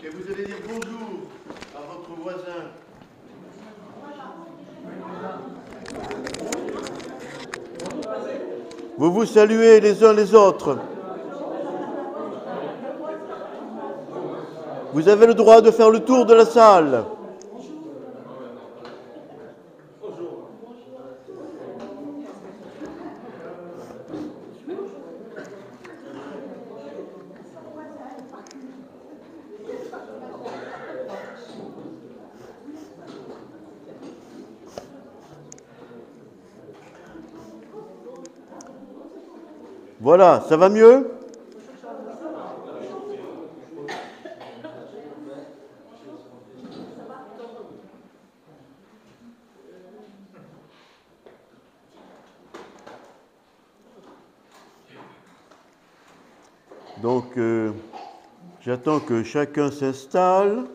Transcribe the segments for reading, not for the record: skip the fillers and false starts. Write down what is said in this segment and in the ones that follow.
Et vous allez dire bonjour à votre voisin. Vous vous saluez les uns les autres. Vous avez le droit de faire le tour de la salle. Voilà, ça va mieux ? Donc, j'attends que chacun s'installe.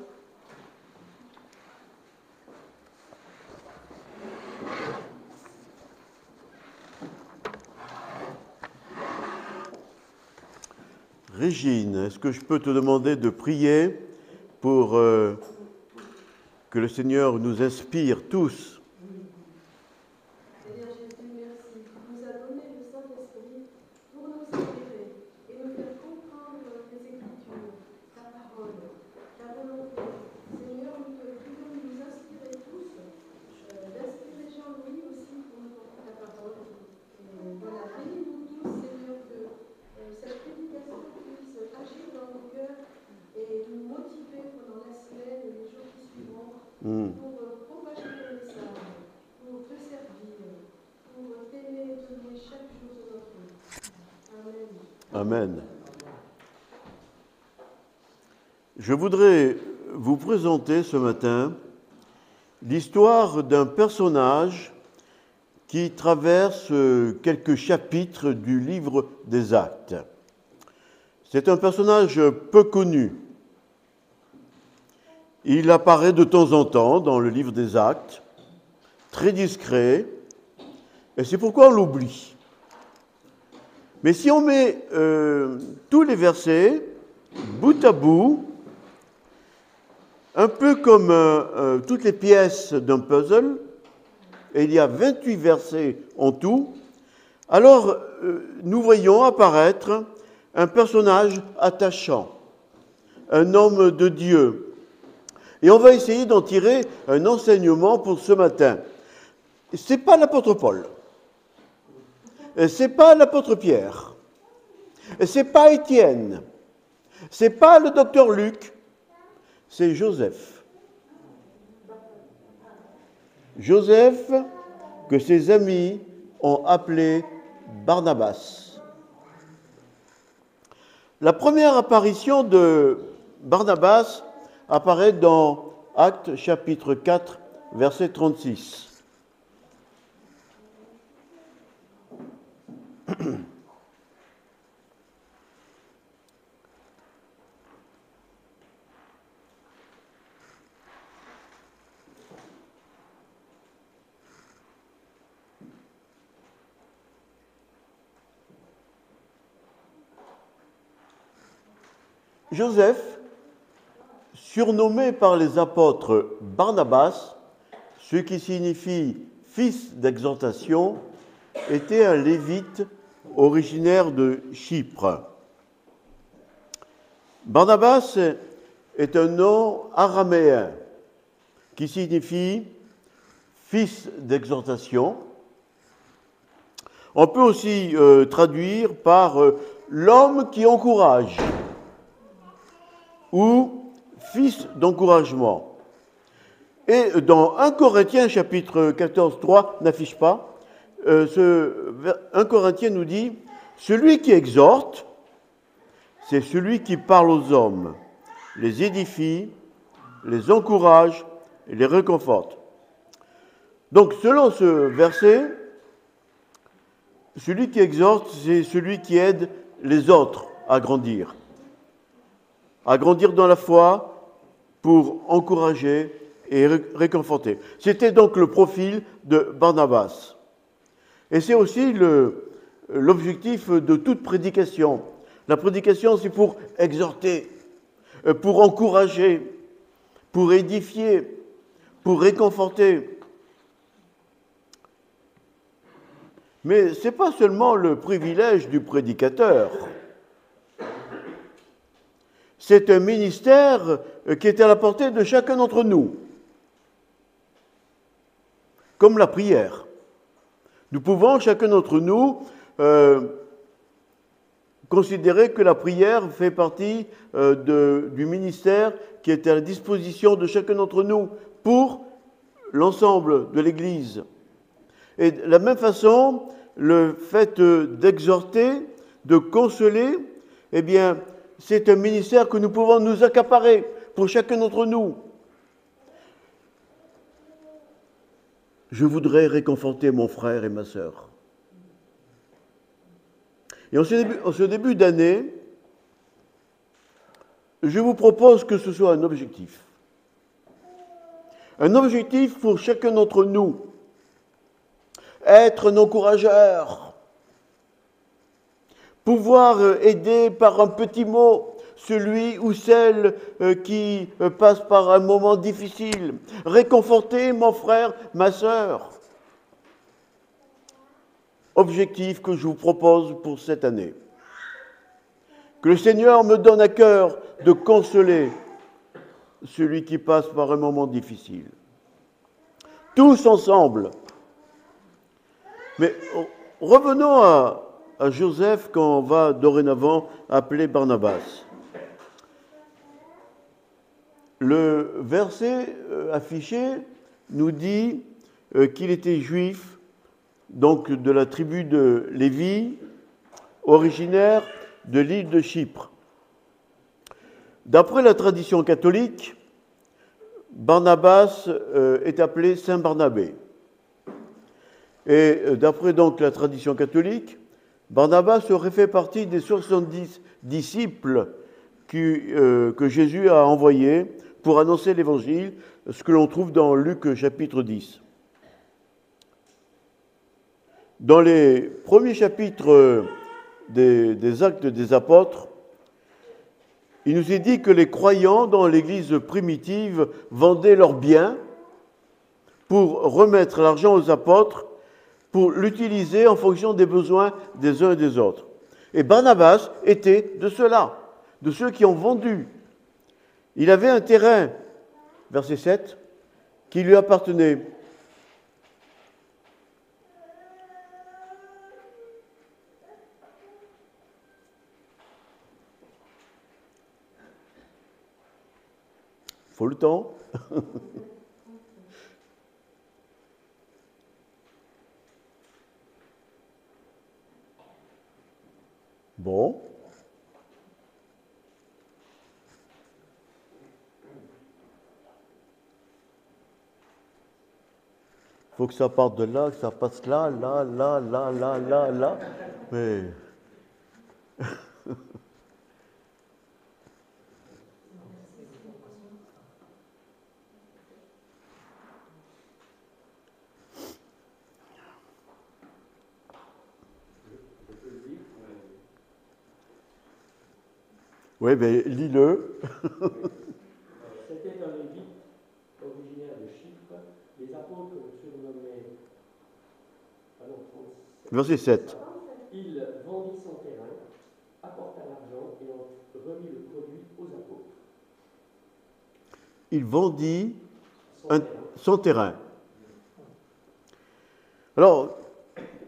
Régine, est-ce que je peux te demander de prier pour que le Seigneur nous inspire tous ? Seigneur Jésus, merci. Tu nous as donné le Saint-Esprit pour nous éclairer et nous faire comprendre les Écritures, ta parole, ta volonté. Seigneur, nous te prions de nous inspirer tous, d'inspirer Jean-Louis aussi pour nous porter ta parole. Et voilà, bénis-nous tous, Seigneur, que cette prédication puisse agir dans nos cœurs et nous motiver pendant la semaine et les jours qui suivront pour propager le message, pour te servir, pour t'aimer et te louer chaque jour de notre vie. Amen. Amen. Je voudrais vous présenter ce matin l'histoire d'un personnage qui traverse quelques chapitres du livre des Actes. C'est un personnage peu connu. Il apparaît de temps en temps dans le livre des Actes, très discret, et c'est pourquoi on l'oublie. Mais si on met tous les versets bout à bout, un peu comme toutes les pièces d'un puzzle, et il y a 28 versets en tout, alors nous voyons apparaître un personnage attachant, un homme de Dieu. Et on va essayer d'en tirer un enseignement pour ce matin. Ce n'est pas l'apôtre Paul, ce n'est pas l'apôtre Pierre, ce n'est pas Étienne, ce n'est pas le docteur Luc, c'est Joseph. Joseph, que ses amis ont appelé Barnabas. La première apparition de Barnabas apparaît dans Actes chapitre 4, verset 36. Joseph, surnommé par les apôtres Barnabas, ce qui signifie fils d'exhortation, était un lévite originaire de Chypre. Barnabas est un nom araméen qui signifie fils d'exhortation. On peut aussi traduire par l'homme qui encourage ou fils d'encouragement. Et dans 1 Corinthiens chapitre 14, 3, n'affiche pas, 1 Corinthiens nous dit « Celui qui exhorte, c'est celui qui parle aux hommes, les édifie, les encourage et les réconforte. » Donc, selon ce verset, celui qui exhorte, c'est celui qui aide les autres à grandir dans la foi pour encourager et réconforter. C'était donc le profil de Barnabas. Et c'est aussi l'objectif de toute prédication. La prédication, c'est pour exhorter, pour encourager, pour édifier, pour réconforter. Mais ce n'est pas seulement le privilège du prédicateur. C'est un ministère qui est à la portée de chacun d'entre nous, comme la prière. Nous pouvons, chacun d'entre nous, considérer que la prière fait partie du ministère qui est à la disposition de chacun d'entre nous pour l'ensemble de l'Église. Et de la même façon, le fait d'exhorter, de consoler, eh bien, c'est un ministère que nous pouvons nous accaparer pour chacun d'entre nous. Je voudrais réconforter mon frère et ma sœur. Et en ce début d'année, je vous propose que ce soit un objectif. Un objectif pour chacun d'entre nous. Être un encourageur. Pouvoir aider par un petit mot celui ou celle qui passe par un moment difficile. Réconforter mon frère, ma sœur. Objectif que je vous propose pour cette année. Que le Seigneur me donne à cœur de consoler celui qui passe par un moment difficile. Tous ensemble. Mais revenons à Joseph qu'on va dorénavant appeler Barnabas. Le verset affiché nous dit qu'il était juif, donc de la tribu de Lévi, originaire de l'île de Chypre. D'après la tradition catholique, Barnabas est appelé Saint Barnabé. Et d'après donc la tradition catholique, Barnabas aurait fait partie des 70 disciples que Jésus a envoyés pour annoncer l'Évangile, ce que l'on trouve dans Luc chapitre 10. Dans les premiers chapitres des Actes des Apôtres, il nous est dit que les croyants dans l'Église primitive vendaient leurs biens pour remettre l'argent aux apôtres, pour l'utiliser en fonction des besoins des uns et des autres. Et Barnabas était de ceux-là, de ceux qui ont vendu. Il avait un terrain, verset 7, qui lui appartenait. Faut le temps. Bon. Faut que ça parte de là, que ça passe là, là. Mais... Oui, mais lis-le. C'était un Lévite originaire de Chypre. Les apôtres le surnommaient. Verset 7. Il vendit son terrain, apporta l'argent et en remit le produit aux apôtres. Il vendit son terrain. Alors,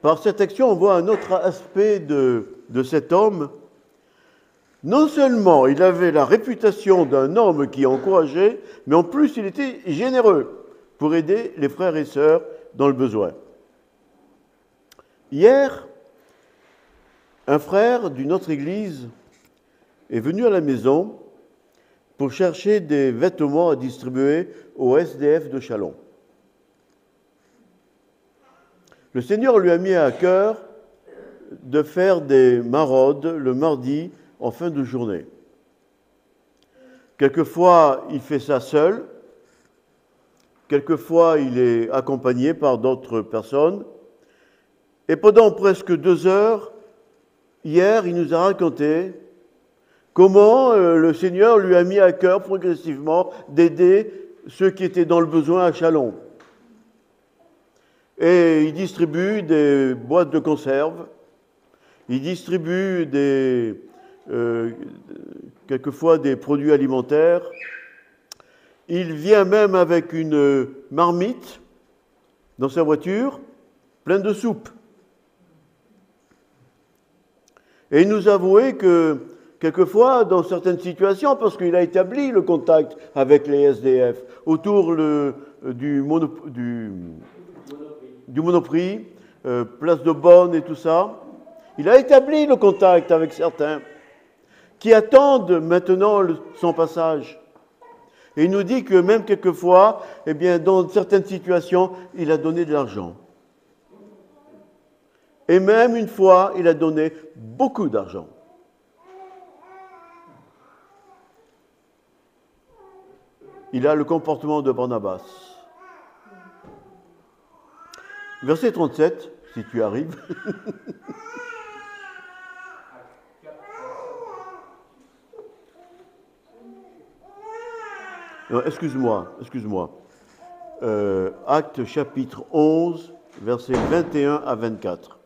par cette action, on voit un autre aspect de cet homme. Non seulement il avait la réputation d'un homme qui encourageait, mais en plus il était généreux pour aider les frères et sœurs dans le besoin. Hier, un frère d'une autre église est venu à la maison pour chercher des vêtements à distribuer aux SDF de Châlons. Le Seigneur lui a mis à cœur de faire des maraudes le mardi en fin de journée. Quelquefois, il fait ça seul. Quelquefois, il est accompagné par d'autres personnes. Et pendant presque 2 heures, hier, il nous a raconté comment le Seigneur lui a mis à cœur progressivement d'aider ceux qui étaient dans le besoin à Châlons. Et il distribue des boîtes de conserve, il distribue quelquefois des produits alimentaires, il vient même avec une marmite dans sa voiture, pleine de soupe. Et il nous avouait que, quelquefois, dans certaines situations, parce qu'il a établi le contact avec les SDF, autour du Monoprix, place de Bonne et tout ça, il a établi le contact avec certains qui attendent maintenant son passage. Et il nous dit que même quelquefois, eh bien, dans certaines situations, il a donné de l'argent. Et même une fois, il a donné beaucoup d'argent. Il a le comportement de Barnabas. Verset 37, si tu arrives. Excuse-moi. Actes chapitre 11, versets 21 à 24.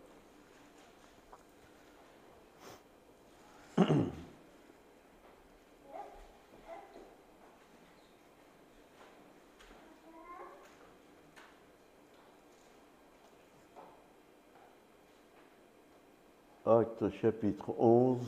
Actes chapitre 11.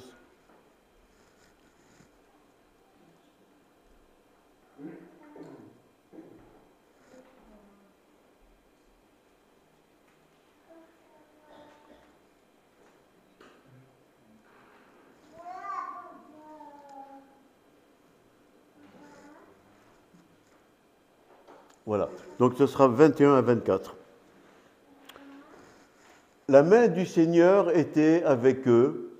Voilà, donc ce sera 21 à 24. La main du Seigneur était avec eux.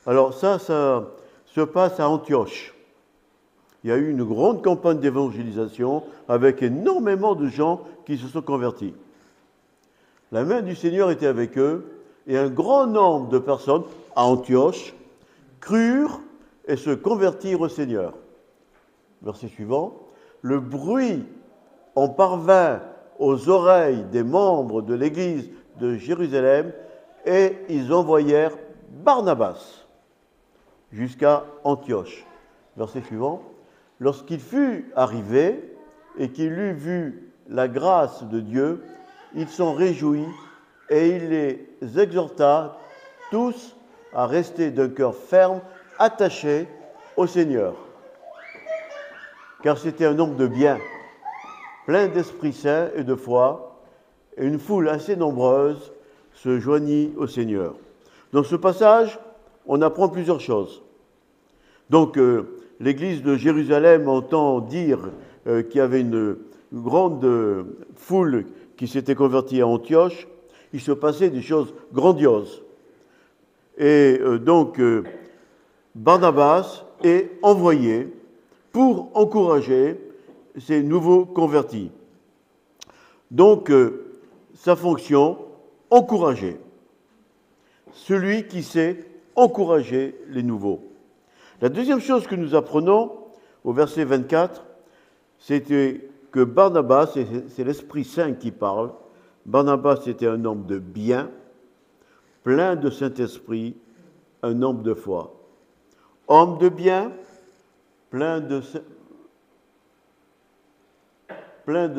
Alors ça se passe à Antioche. Il y a eu une grande campagne d'évangélisation avec énormément de gens qui se sont convertis. La main du Seigneur était avec eux et un grand nombre de personnes à Antioche crurent et se convertirent au Seigneur. Verset suivant. Le bruit en parvint aux oreilles des membres de l'église de Jérusalem et ils envoyèrent Barnabas jusqu'à Antioche. Verset suivant. Lorsqu'il fut arrivé et qu'il eut vu la grâce de Dieu, il s'en réjouit et il les exhorta tous à rester d'un cœur ferme, attachés au Seigneur. Car c'était un homme de bien, plein d'Esprit Saint et de foi, et une foule assez nombreuse se joignit au Seigneur. Dans ce passage, on apprend plusieurs choses. Donc, l'église de Jérusalem entend dire qu'il y avait une grande foule qui s'était convertie à Antioche. Il se passait des choses grandioses. Et donc, Barnabas est envoyé pour encourager ces nouveaux convertis. Donc, sa fonction, encourager. Celui qui sait encourager les nouveaux. La deuxième chose que nous apprenons au verset 24, c'était que Barnabas, c'est l'Esprit Saint qui parle, Barnabas était un homme de bien, plein de Saint-Esprit, un homme de foi. Homme de bien, plein de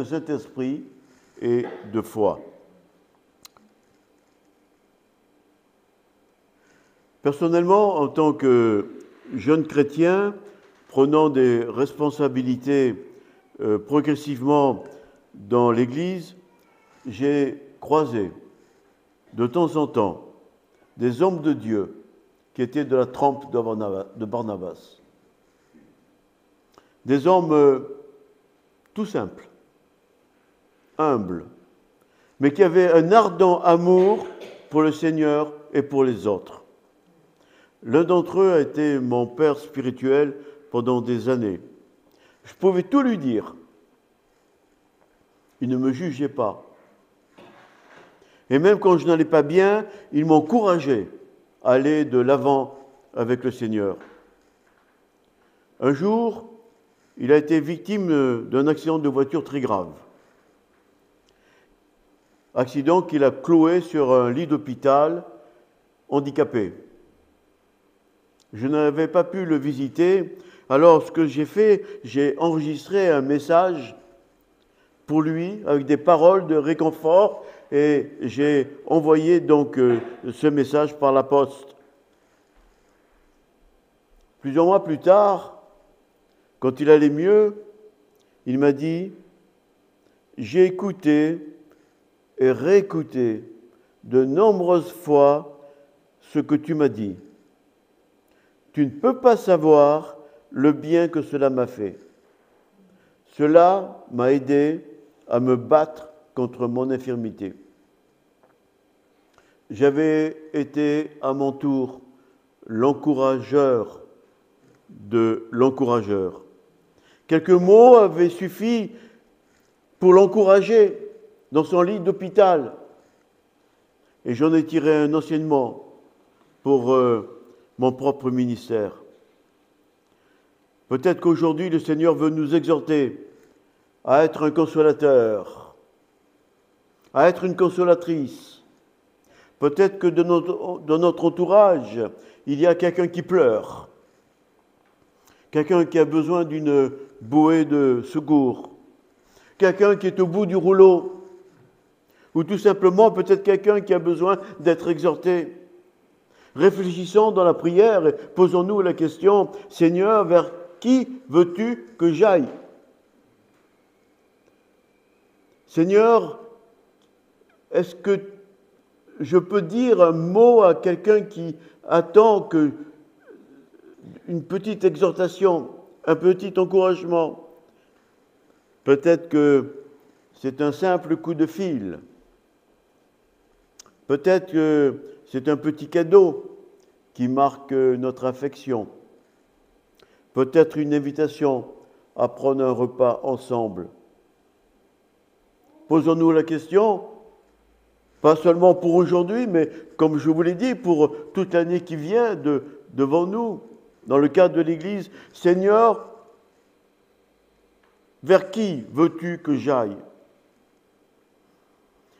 Saint-Esprit et de foi. Personnellement, en tant que jeune chrétien, prenant des responsabilités progressivement dans l'Église, j'ai croisé de temps en temps des hommes de Dieu qui étaient de la trempe de Barnabas. Des hommes tout simples, humbles, mais qui avaient un ardent amour pour le Seigneur et pour les autres. L'un d'entre eux a été mon père spirituel pendant des années. Je pouvais tout lui dire. Il ne me jugeait pas. Et même quand je n'allais pas bien, il m'encourageait à aller de l'avant avec le Seigneur. Un jour, il a été victime d'un accident de voiture très grave. Accident qu'il a cloué sur un lit d'hôpital, handicapé. Je n'avais pas pu le visiter, alors ce que j'ai fait, j'ai enregistré un message pour lui avec des paroles de réconfort et j'ai envoyé donc ce message par la poste. Plusieurs mois plus tard, quand il allait mieux, il m'a dit « J'ai écouté et réécouté de nombreuses fois ce que tu m'as dit. Tu ne peux pas savoir le bien que cela m'a fait. Cela m'a aidé à me battre contre mon infirmité. J'avais été à mon tour l'encourageur de l'encourageur. Quelques mots avaient suffi pour l'encourager dans son lit d'hôpital. Et j'en ai tiré un enseignement pour mon propre ministère. Peut-être qu'aujourd'hui, le Seigneur veut nous exhorter à être un consolateur, à être une consolatrice. Peut-être que dans notre entourage, il y a quelqu'un qui pleure, quelqu'un qui a besoin d'une bouée de secours, quelqu'un qui est au bout du rouleau, ou tout simplement peut-être quelqu'un qui a besoin d'être exhorté. Réfléchissons dans la prière et posons-nous la question, Seigneur, vers qui veux-tu que j'aille? Seigneur, est-ce que je peux dire un mot à quelqu'un qui attend une petite exhortation, un petit encouragement? Peut-être que c'est un simple coup de fil. Peut-être que c'est un petit cadeau qui marque notre affection. Peut-être une invitation à prendre un repas ensemble. Posons-nous la question, pas seulement pour aujourd'hui, mais comme je vous l'ai dit, pour toute l'année qui vient devant nous, dans le cadre de l'Église. Seigneur, vers qui veux-tu que j'aille?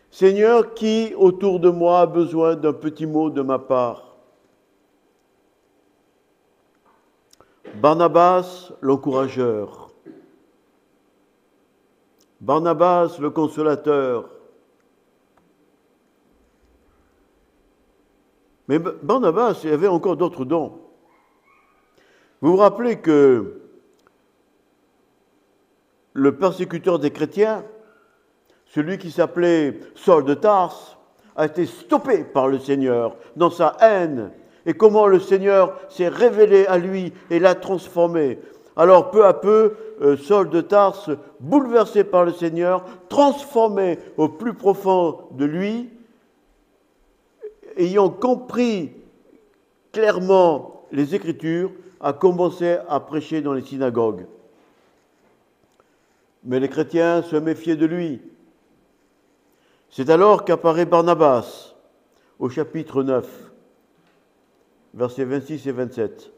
Seigneur, qui autour de moi a besoin d'un petit mot de ma part? Barnabas, l'encourageur. Barnabas, le consolateur. Mais Barnabas, il y avait encore d'autres dons. Vous vous rappelez que le persécuteur des chrétiens, celui qui s'appelait Saul de Tarse, a été stoppé par le Seigneur dans sa haine. Et comment le Seigneur s'est révélé à lui et l'a transformé. Alors peu à peu, Saul de Tarse, bouleversé par le Seigneur, transformé au plus profond de lui, ayant compris clairement les Écritures, a commencé à prêcher dans les synagogues. Mais les chrétiens se méfiaient de lui. C'est alors qu'apparaît Barnabas au chapitre 9, versets 26 et 27.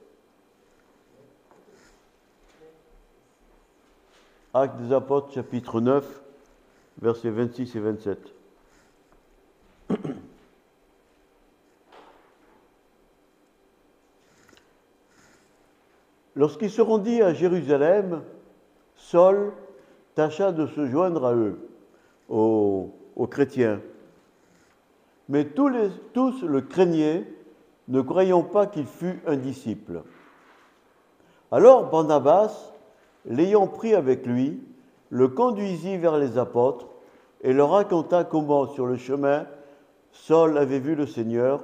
Actes des Apôtres, chapitre 9, versets 26 et 27. Lorsqu'ils se rendirent à Jérusalem, Saul tâcha de se joindre à eux, aux chrétiens. Mais tous le craignaient, ne croyant pas qu'il fût un disciple. Alors Barnabas, l'ayant pris avec lui, le conduisit vers les apôtres et leur raconta comment, sur le chemin, Saul avait vu le Seigneur,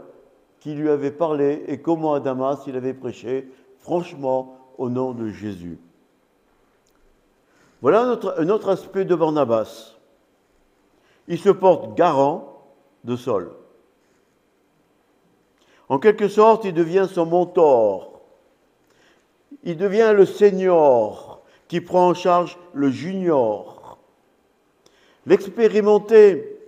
qui lui avait parlé, et comment à Damas il avait prêché franchement au nom de Jésus. Voilà un autre aspect de Barnabas. Il se porte garant de Saul. En quelque sorte, il devient son mentor. Il devient le senior qui prend en charge le junior. L'expérimenté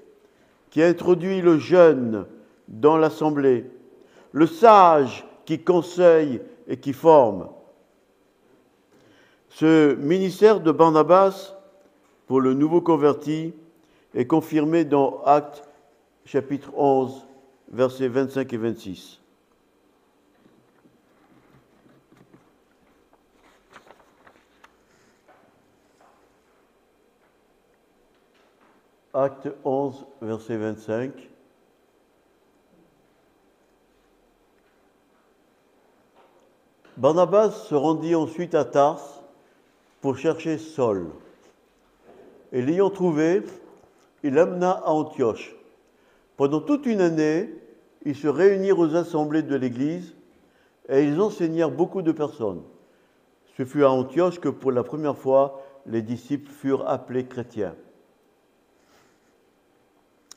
qui introduit le jeune dans l'assemblée. Le sage qui conseille et qui forme. Ce ministère de Barnabas pour le nouveau converti est confirmé dans Actes chapitre 11, versets 25 et 26. Acte 11, verset 25. Barnabas se rendit ensuite à Tarse pour chercher Saul. Et l'ayant trouvé, il l'amena à Antioche. Pendant toute une année, ils se réunirent aux assemblées de l'Église et ils enseignèrent beaucoup de personnes. Ce fut à Antioche que pour la première fois, les disciples furent appelés chrétiens.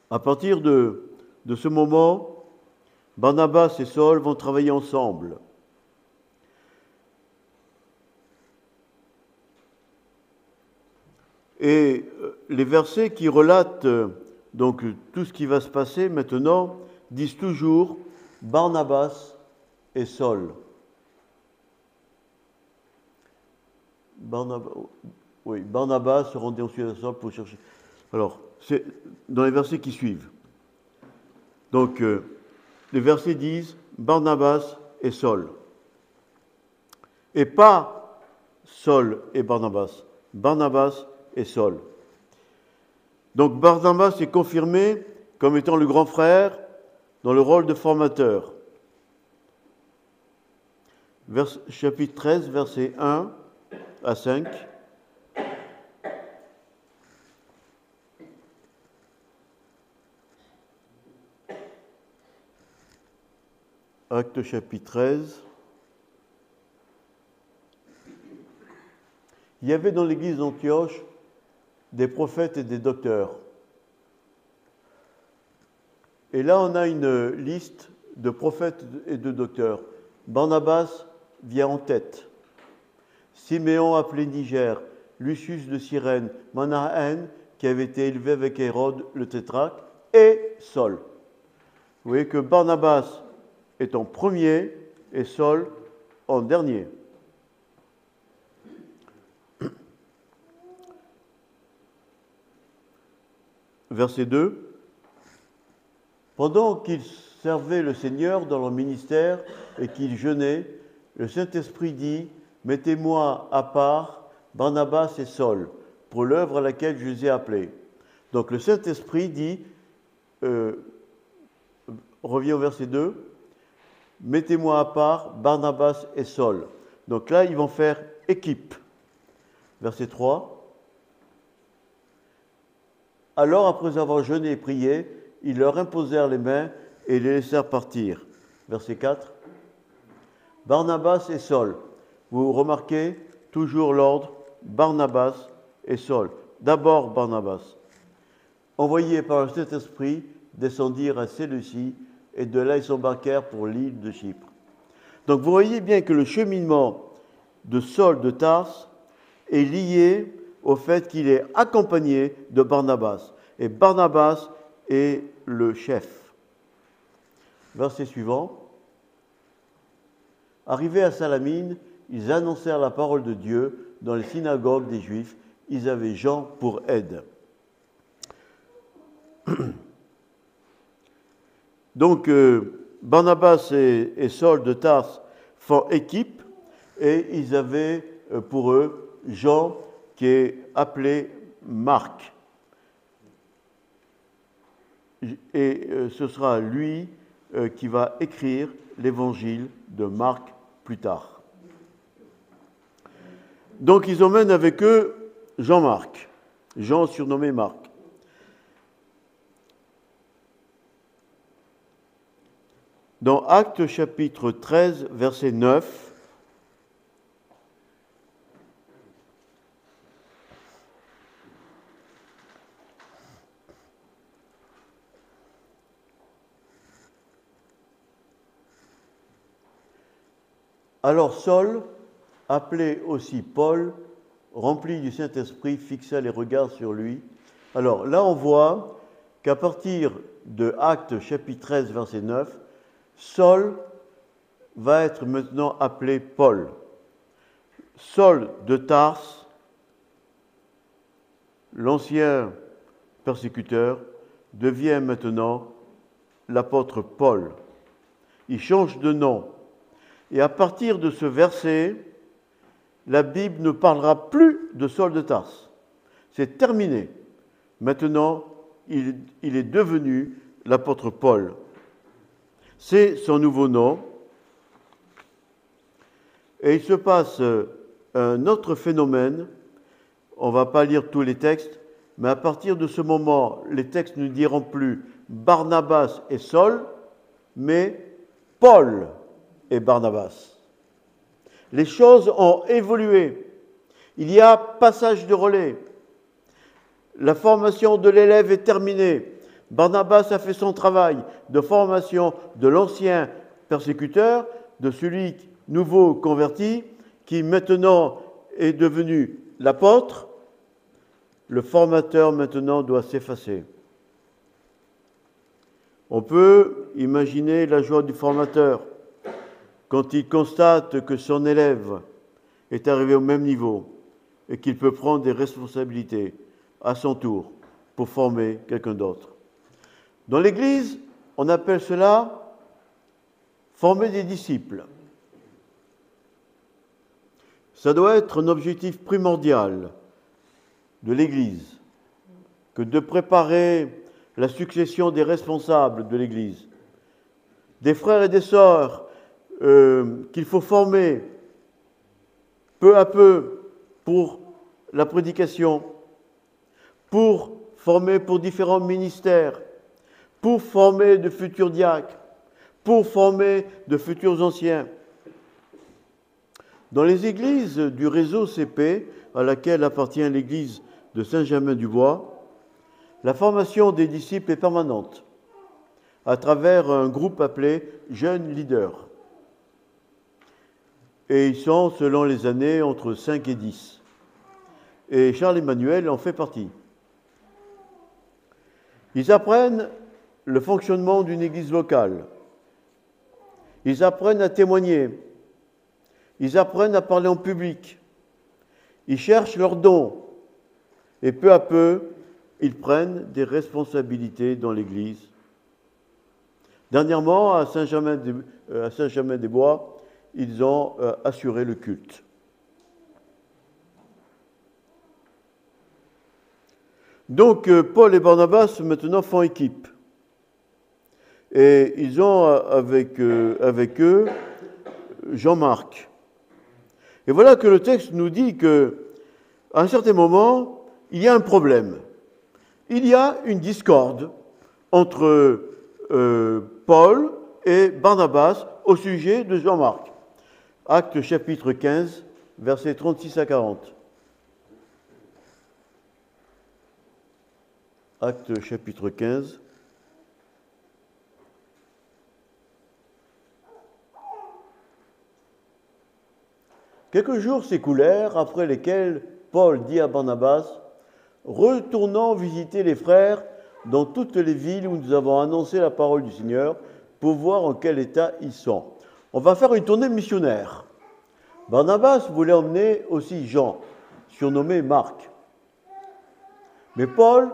À partir de ce moment, Barnabas et Saul vont travailler ensemble. Et les versets qui relatent donc tout ce qui va se passer maintenant disent toujours Barnabas et Saul. Barnabas se rendait ensuite à Saul pour chercher. Alors, c'est dans les versets qui suivent. Donc, les versets disent Barnabas et Saul. Et pas Saul et Barnabas. Barnabas et Saul. Donc, Barnabas est confirmé comme étant le grand frère dans le rôle de formateur. Chapitre 13, versets 1 à 5. Acte chapitre 13. Il y avait dans l'église d'Antioche des prophètes et des docteurs. Et là, on a une liste de prophètes et de docteurs. Barnabas vient en tête. Siméon appelé Niger, Lucius de Cyrène, Manahen, qui avait été élevé avec Hérode le tétrarque, et Saul. Vous voyez que Barnabas est en premier et Saul en dernier. Verset 2. Pendant qu'ils servaient le Seigneur dans leur ministère et qu'ils jeûnaient, le Saint-Esprit dit « Mettez-moi à part Barnabas et Saul pour l'œuvre à laquelle je les ai appelés. » Donc le Saint-Esprit dit, revient au verset 2, « Mettez-moi à part Barnabas et Saul. » Donc là, ils vont faire équipe. Verset 3. Alors, après avoir jeûné et prié, ils leur imposèrent les mains et les laissèrent partir. Verset 4. Barnabas et Saul. Vous remarquez toujours l'ordre Barnabas et Saul. D'abord Barnabas. Envoyés par le Saint-Esprit, descendirent à Séleucie et de là ils s'embarquèrent pour l'île de Chypre. Donc vous voyez bien que le cheminement de Saul de Tarse est lié au fait qu'il est accompagné de Barnabas. Et Barnabas est le chef. Verset suivant. Arrivés à Salamine, ils annoncèrent la parole de Dieu dans les synagogues des Juifs. Ils avaient Jean pour aide. Donc, Barnabas et Saul de Tarse font équipe et ils avaient pour eux Jean qui est appelé Marc. Et ce sera lui qui va écrire l'évangile de Marc plus tard. Donc ils emmènent avec eux Jean-Marc, Jean surnommé Marc. Dans Actes chapitre 13, verset 9, alors Saul, appelé aussi Paul, rempli du Saint-Esprit, fixa les regards sur lui. Alors là, on voit qu'à partir de Actes chapitre 13, verset 9, Saul va être maintenant appelé Paul. Saul de Tarse, l'ancien persécuteur, devient maintenant l'apôtre Paul. Il change de nom. Et à partir de ce verset, la Bible ne parlera plus de Saul de Tarse. C'est terminé. Maintenant, il est devenu l'apôtre Paul. C'est son nouveau nom. Et il se passe un autre phénomène. On ne va pas lire tous les textes, mais à partir de ce moment, les textes ne diront plus Barnabas et Saul, mais Paul et Barnabas. Les choses ont évolué. Il y a passage de relais. La formation de l'élève est terminée. Barnabas a fait son travail de formation de l'ancien persécuteur, de celui nouveau converti, qui maintenant est devenu l'apôtre. Le formateur maintenant doit s'effacer. On peut imaginer la joie du formateur quand il constate que son élève est arrivé au même niveau et qu'il peut prendre des responsabilités à son tour pour former quelqu'un d'autre. Dans l'Église, on appelle cela former des disciples. Ça doit être un objectif primordial de l'Église que de préparer la succession des responsables de l'Église, des frères et des sœurs qu'il faut former peu à peu pour la prédication, pour former pour différents ministères, pour former de futurs diacres, pour former de futurs anciens. Dans les églises du réseau CP, à laquelle appartient l'église de Saint-Germain-du-Bois, la formation des disciples est permanente à travers un groupe appelé Jeunes Leaders. Et ils sont, selon les années, entre 5 et 10. Et Charles-Emmanuel en fait partie. Ils apprennent le fonctionnement d'une église locale. Ils apprennent à témoigner. Ils apprennent à parler en public. Ils cherchent leurs dons. Et peu à peu, ils prennent des responsabilités dans l'Église. Dernièrement, à Saint-Germain-des-Bois, ils ont assuré le culte. Donc, Paul et Barnabas, maintenant, font équipe. Et ils ont avec eux Jean-Marc. Et voilà que le texte nous dit qu'à un certain moment, il y a un problème. Il y a une discorde entre Paul et Barnabas au sujet de Jean-Marc. Actes chapitre 15, versets 36 à 40. Actes chapitre 15. Quelques jours s'écoulèrent après lesquels Paul dit à Barnabas « Retournons visiter les frères dans toutes les villes où nous avons annoncé la parole du Seigneur pour voir en quel état ils sont. » On va faire une tournée missionnaire. Barnabas voulait emmener aussi Jean, surnommé Marc. Mais Paul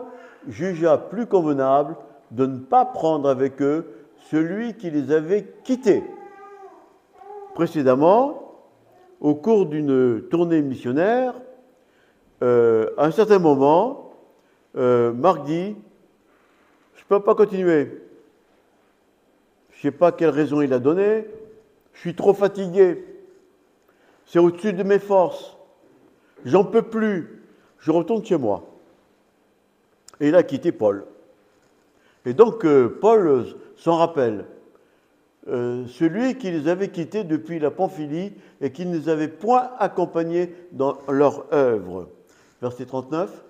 jugea plus convenable de ne pas prendre avec eux celui qui les avait quittés. Précédemment, au cours d'une tournée missionnaire, à un certain moment, Marc dit « Je ne peux pas continuer. Je ne sais pas quelle raison il a donnée. Je suis trop fatigué. C'est au-dessus de mes forces. J'en peux plus. Je retourne chez moi. » Et il a quitté Paul. Et donc, Paul s'en rappelle. Celui qui les avait quittés depuis la Pamphylie et qui ne les avait point accompagnés dans leur œuvre. Verset 39.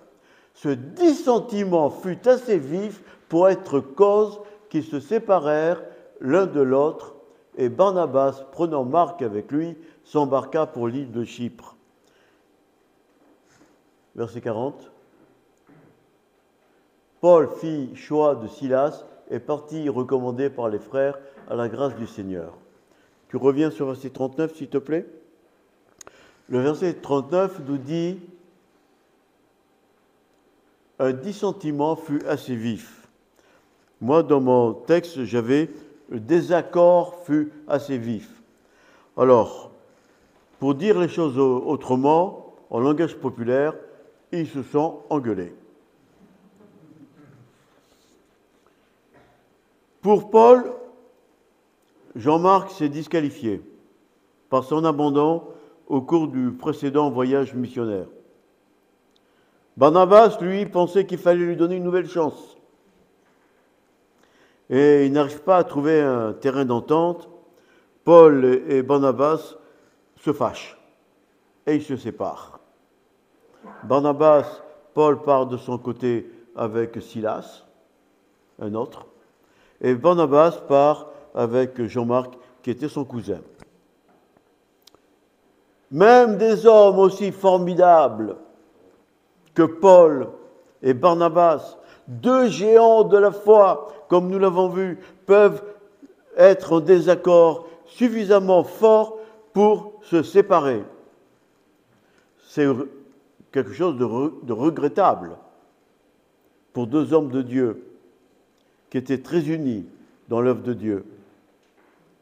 Ce dissentiment fut assez vif pour être cause qu'ils se séparèrent l'un de l'autre, et Barnabas, prenant Marc avec lui, s'embarqua pour l'île de Chypre. Verset 40. Paul fit choix de Silas et partit recommandé par les frères à la grâce du Seigneur. Tu reviens sur verset 39, s'il te plaît. Le verset 39 nous dit « Un dissentiment fut assez vif ». Moi, dans mon texte, j'avais « Le désaccord fut assez vif ». Alors, pour dire les choses autrement, en langage populaire, ils se sont engueulés. Pour Paul, Jean-Marc s'est disqualifié par son abandon au cours du précédent voyage missionnaire. Barnabas, lui, pensait qu'il fallait lui donner une nouvelle chance. Et il n'arrive pas à trouver un terrain d'entente. Paul et Barnabas se fâchent et ils se séparent. Paul part de son côté avec Silas, un autre, et Barnabas part avec Jean-Marc, qui était son cousin. Même des hommes aussi formidables que Paul et Barnabas, deux géants de la foi, comme nous l'avons vu, peuvent être en désaccord suffisamment fort pour se séparer. C'est quelque chose de regrettable pour deux hommes de Dieu qui étaient très unis dans l'œuvre de Dieu.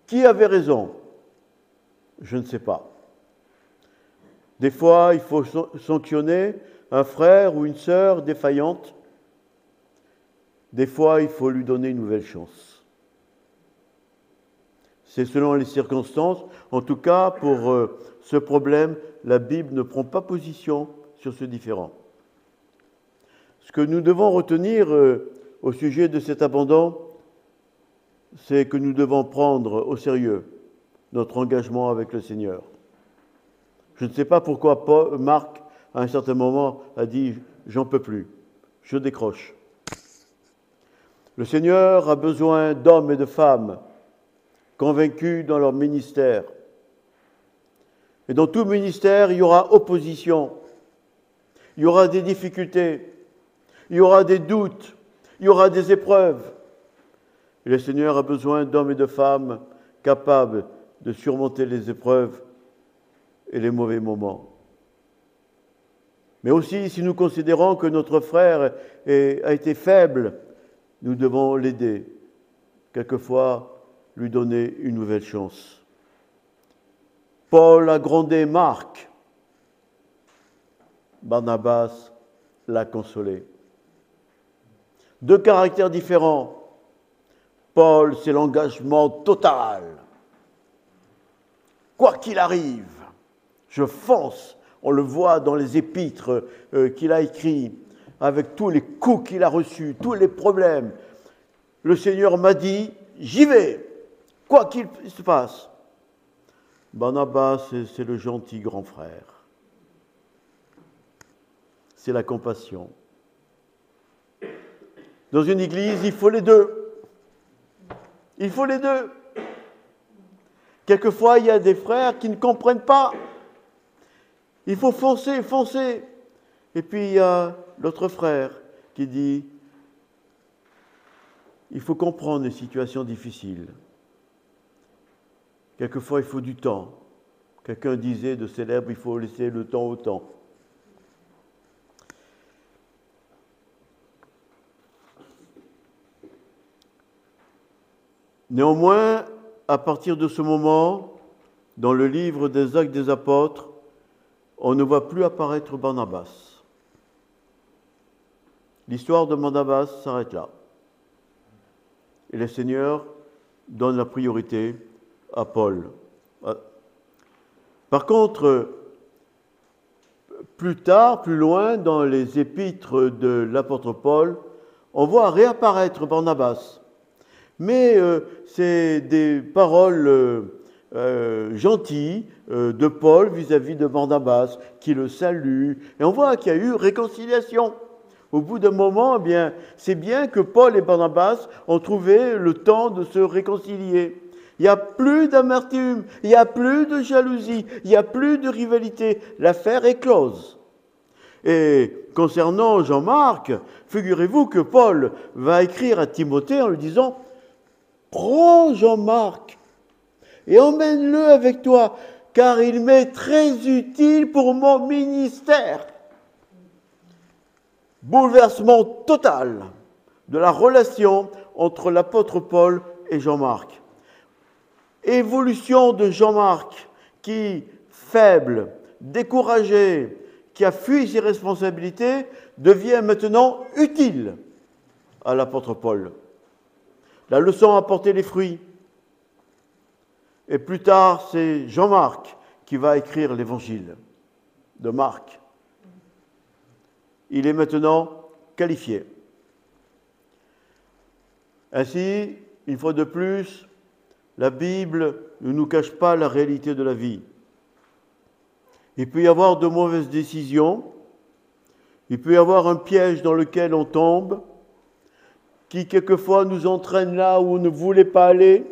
Qui avait raison? Je ne sais pas. Des fois, il faut sanctionner un frère ou une sœur défaillante. Des fois, il faut lui donner une nouvelle chance. C'est selon les circonstances. En tout cas, pour ce problème, la Bible ne prend pas position sur ce différend. Ce que nous devons retenir au sujet de cet abandon, c'est que nous devons prendre au sérieux notre engagement avec le Seigneur. Je ne sais pas pourquoi Marc, à un certain moment, a dit « j'en peux plus, je décroche ». Le Seigneur a besoin d'hommes et de femmes convaincus dans leur ministère. Et dans tout ministère, il y aura opposition, il y aura des difficultés, il y aura des doutes, il y aura des épreuves. Et le Seigneur a besoin d'hommes et de femmes capables de surmonter les épreuves et les mauvais moments. Mais aussi, si nous considérons que notre frère a été faible, nous devons l'aider. Quelquefois, lui donner une nouvelle chance. Paul a grondé Marc. Barnabas l'a consolé. Deux caractères différents. Paul, c'est l'engagement total. Quoi qu'il arrive, je fonce. On le voit dans les épîtres qu'il a écrits, avec tous les coups qu'il a reçus, tous les problèmes. Le Seigneur m'a dit, j'y vais, quoi qu'il se passe. Barnabas, c'est le gentil grand frère. C'est la compassion. Dans une église, il faut les deux. Il faut les deux. Quelquefois, il y a des frères qui ne comprennent pas. Il faut foncer, foncer. Et puis, il y a l'autre frère qui dit, il faut comprendre les situations difficiles. Quelquefois, il faut du temps. Quelqu'un disait de célèbre, il faut laisser le temps au temps. Néanmoins, à partir de ce moment, dans le livre des Actes des Apôtres, on ne voit plus apparaître Barnabas. L'histoire de Barnabas s'arrête là. Et le Seigneur donne la priorité à Paul. Par contre, plus tard, plus loin, dans les épîtres de l'apôtre Paul, on voit réapparaître Barnabas. Mais c'est des paroles gentilles de Paul vis-à-vis de Barnabas, qui le salue. Et on voit qu'il y a eu réconciliation. Au bout d'un moment, eh bien, c'est bien que Paul et Barnabas ont trouvé le temps de se réconcilier. Il n'y a plus d'amertume, il n'y a plus de jalousie, il n'y a plus de rivalité. L'affaire est close. Et concernant Jean-Marc, figurez-vous que Paul va écrire à Timothée en lui disant « Prends Jean-Marc et emmène-le avec toi, car il m'est très utile pour mon ministère. Bouleversement total de la relation entre l'apôtre Paul et Jean-Marc. Évolution de Jean-Marc qui, faible, découragé, qui a fui ses responsabilités, devient maintenant utile à l'apôtre Paul. La leçon a porté les fruits. Et plus tard, c'est Jean-Marc qui va écrire l'évangile de Marc. Il est maintenant qualifié. Ainsi, une fois de plus, la Bible ne nous cache pas la réalité de la vie. Il peut y avoir de mauvaises décisions, il peut y avoir un piège dans lequel on tombe, qui quelquefois nous entraîne là où on ne voulait pas aller,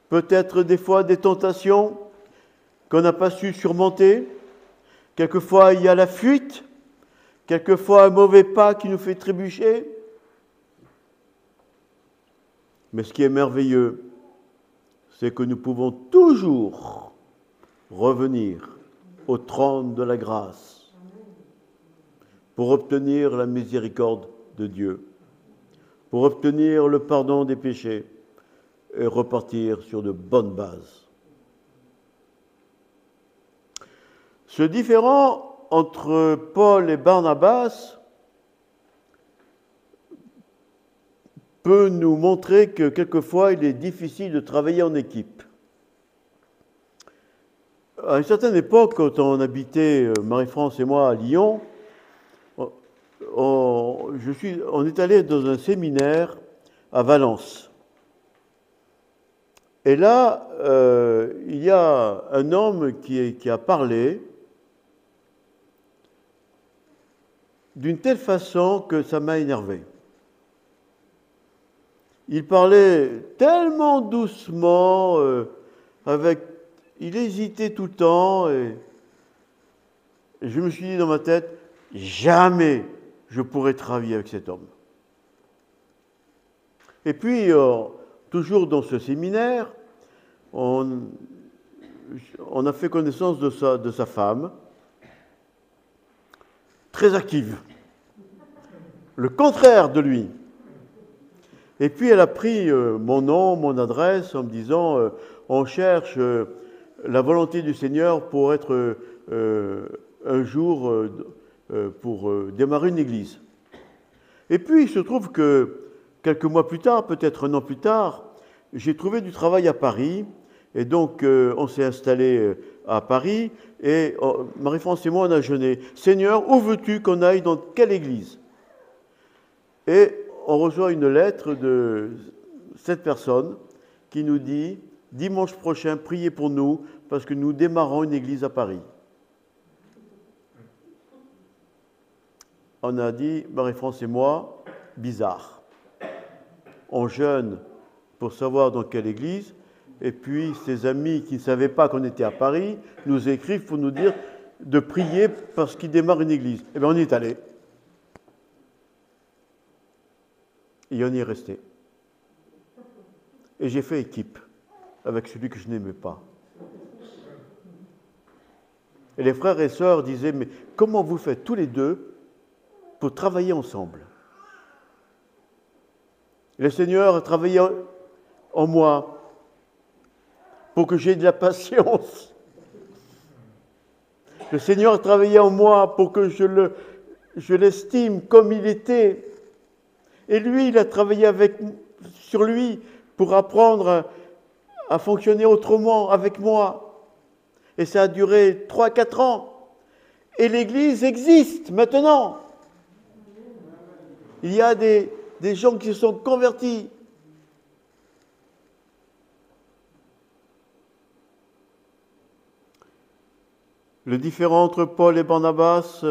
peut-être des fois des tentations qu'on n'a pas su surmonter, quelquefois il y a la fuite, quelquefois un mauvais pas qui nous fait trébucher. Mais ce qui est merveilleux, c'est que nous pouvons toujours revenir au trône de la grâce pour obtenir la miséricorde de Dieu, pour obtenir le pardon des péchés et repartir sur de bonnes bases. Ce différend entre Paul et Barnabas peut nous montrer que quelquefois il est difficile de travailler en équipe. À une certaine époque, quand on habitait, Marie-France et moi, à Lyon, on est allé dans un séminaire à Valence. Et là, il y a un homme qui a parlé d'une telle façon que ça m'a énervé. Il parlait tellement doucement, il hésitait tout le temps, et je me suis dit dans ma tête, jamais je pourrais travailler avec cet homme. Et puis, toujours dans ce séminaire, on a fait connaissance de sa femme, très active, le contraire de lui. Et puis elle a pris mon nom, mon adresse, en me disant on cherche la volonté du Seigneur pour être un jour pour démarrer une église. Et puis il se trouve que quelques mois plus tard, peut-être un an plus tard, j'ai trouvé du travail à Paris. Et donc on s'est installé à Paris et Marie-France et moi on a jeûné. Seigneur, où veux-tu qu'on aille, dans quelle église? Et on reçoit une lettre de cette personne qui nous dit « Dimanche prochain, priez pour nous parce que nous démarrons une église à Paris. » On a dit, Marie-France et moi, bizarre. On jeûne pour savoir dans quelle église, et puis ses amis qui ne savaient pas qu'on était à Paris nous écrivent pour nous dire de prier parce qu'ils démarrent une église. Eh bien, on y est allé. Et on y est resté. Et j'ai fait équipe avec celui que je n'aimais pas. Et les frères et sœurs disaient, mais comment vous faites tous les deux pour travailler ensemble? Le Seigneur a travaillé en moi pour que j'aie de la patience. Le Seigneur a travaillé en moi pour que je l'estime comme il était. Et lui, il a travaillé sur lui pour apprendre à fonctionner autrement avec moi. Et ça a duré 3-4 ans. Et l'Église existe maintenant. Il y a des gens qui se sont convertis. Le différend entre Paul et Barnabas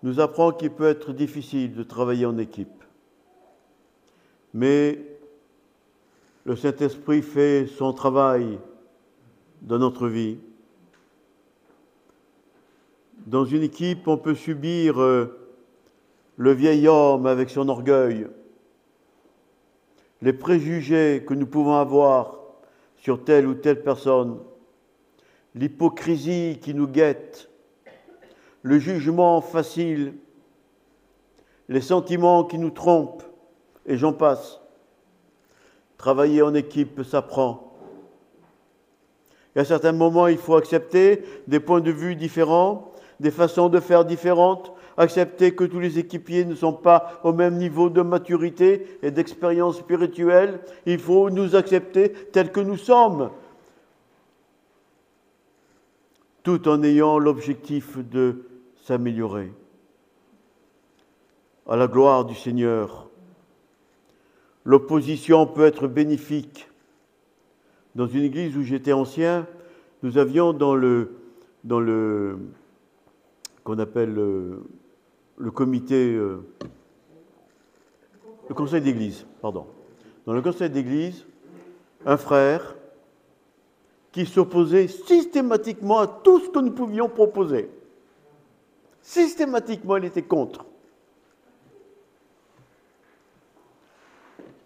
nous apprend qu'il peut être difficile de travailler en équipe. Mais le Saint-Esprit fait son travail dans notre vie. Dans une équipe, on peut subir le vieil homme avec son orgueil, les préjugés que nous pouvons avoir sur telle ou telle personne. l'hypocrisie qui nous guette, le jugement facile, les sentiments qui nous trompent, et j'en passe. Travailler en équipe s'apprend. Et à certains moments, il faut accepter des points de vue différents, des façons de faire différentes, accepter que tous les équipiers ne sont pas au même niveau de maturité et d'expérience spirituelle. Il faut nous accepter tels que nous sommes, tout en ayant l'objectif de s'améliorer. À la gloire du Seigneur, l'opposition peut être bénéfique. Dans une église où j'étais ancien, nous avions dans le qu'on appelle le comité, le conseil d'église, pardon. Dans le conseil d'église, un frère qui s'opposait systématiquement à tout ce que nous pouvions proposer. Systématiquement, il était contre.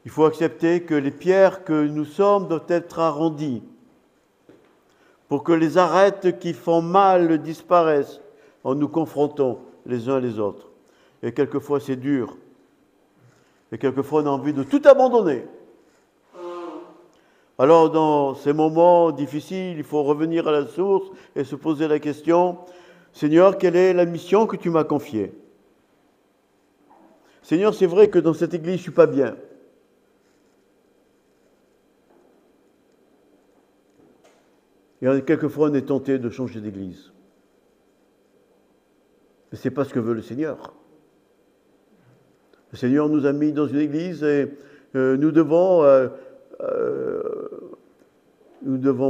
Il faut accepter que les pierres que nous sommes doivent être arrondies pour que les arêtes qui font mal disparaissent en nous confrontant les uns les autres. Et quelquefois, c'est dur. Et quelquefois, on a envie de tout abandonner. Alors, dans ces moments difficiles, il faut revenir à la source et se poser la question, Seigneur, quelle est la mission que tu m'as confiée? Seigneur, c'est vrai que dans cette église, je ne suis pas bien. Et quelquefois, on est tenté de changer d'église. Mais ce n'est pas ce que veut le Seigneur. Le Seigneur nous a mis dans une église et nous devons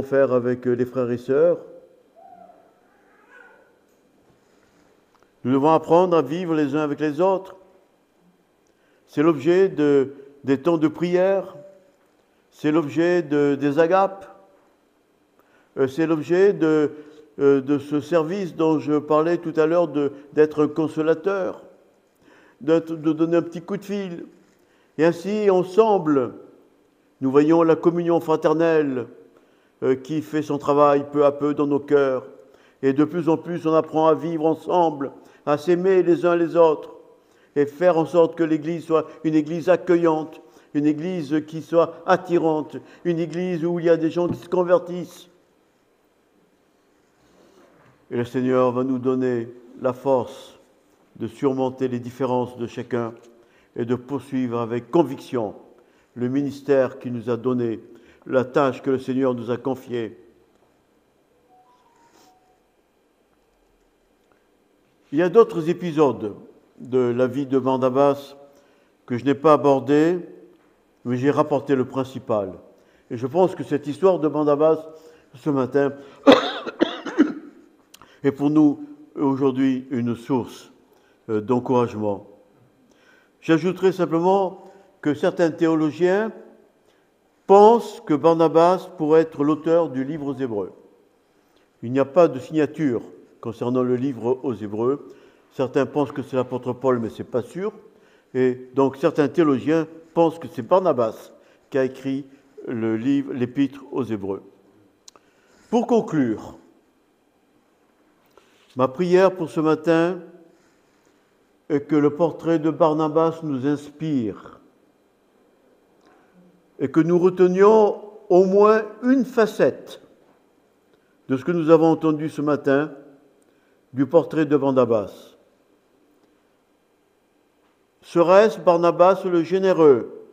faire avec les frères et sœurs. Nous devons apprendre à vivre les uns avec les autres. C'est l'objet des temps de prière. C'est l'objet des agapes. C'est l'objet de ce service dont je parlais tout à l'heure, d'être consolateur, de donner un petit coup de fil. Et ainsi, ensemble, nous voyons la communion fraternelle qui fait son travail peu à peu dans nos cœurs. Et de plus en plus, on apprend à vivre ensemble, à s'aimer les uns les autres et faire en sorte que l'Église soit une Église accueillante, une Église qui soit attirante, une Église où il y a des gens qui se convertissent. Et le Seigneur va nous donner la force de surmonter les différences de chacun et de poursuivre avec conviction le ministère qu'il nous a donné, la tâche que le Seigneur nous a confiée. Il y a d'autres épisodes de la vie de Barnabas que je n'ai pas abordés, mais j'ai rapporté le principal. Et je pense que cette histoire de Barnabas, ce matin, est pour nous aujourd'hui une source d'encouragement. J'ajouterai simplement que certains théologiens pensent que Barnabas pourrait être l'auteur du livre aux Hébreux. Il n'y a pas de signature concernant le livre aux Hébreux. Certains pensent que c'est l'apôtre Paul, mais ce n'est pas sûr. Et donc certains théologiens pensent que c'est Barnabas qui a écrit le livre, l'épître aux Hébreux. Pour conclure, ma prière pour ce matin est que le portrait de Barnabas nous inspire et que nous retenions au moins une facette de ce que nous avons entendu ce matin du portrait de Barnabas. Serait-ce Barnabas le généreux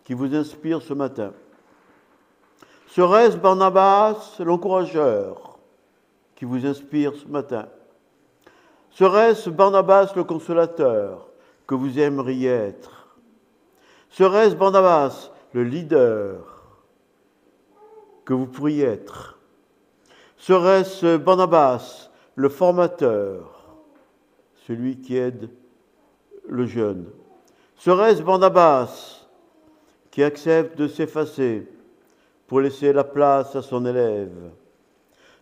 qui vous inspire ce matin? Serait-ce Barnabas l'encourageur qui vous inspire ce matin? Serait-ce Barnabas le consolateur que vous aimeriez être? Serait-ce Barnabas le leader que vous pourriez être? Serait-ce Barnabas le formateur, celui qui aide le jeune? Serait-ce Barnabas qui accepte de s'effacer pour laisser la place à son élève?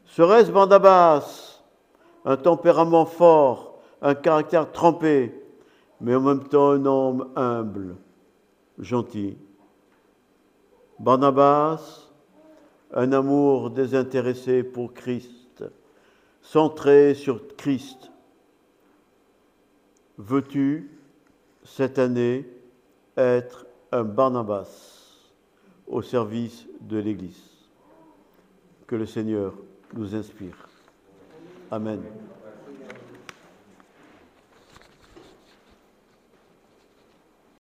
Serait-ce Barnabas, un tempérament fort, un caractère trempé, mais en même temps un homme humble, gentil? Barnabas, un amour désintéressé pour Christ, centré sur Christ. Veux-tu, cette année, être un Barnabas au service de l'Église? Que le Seigneur nous inspire. Amen.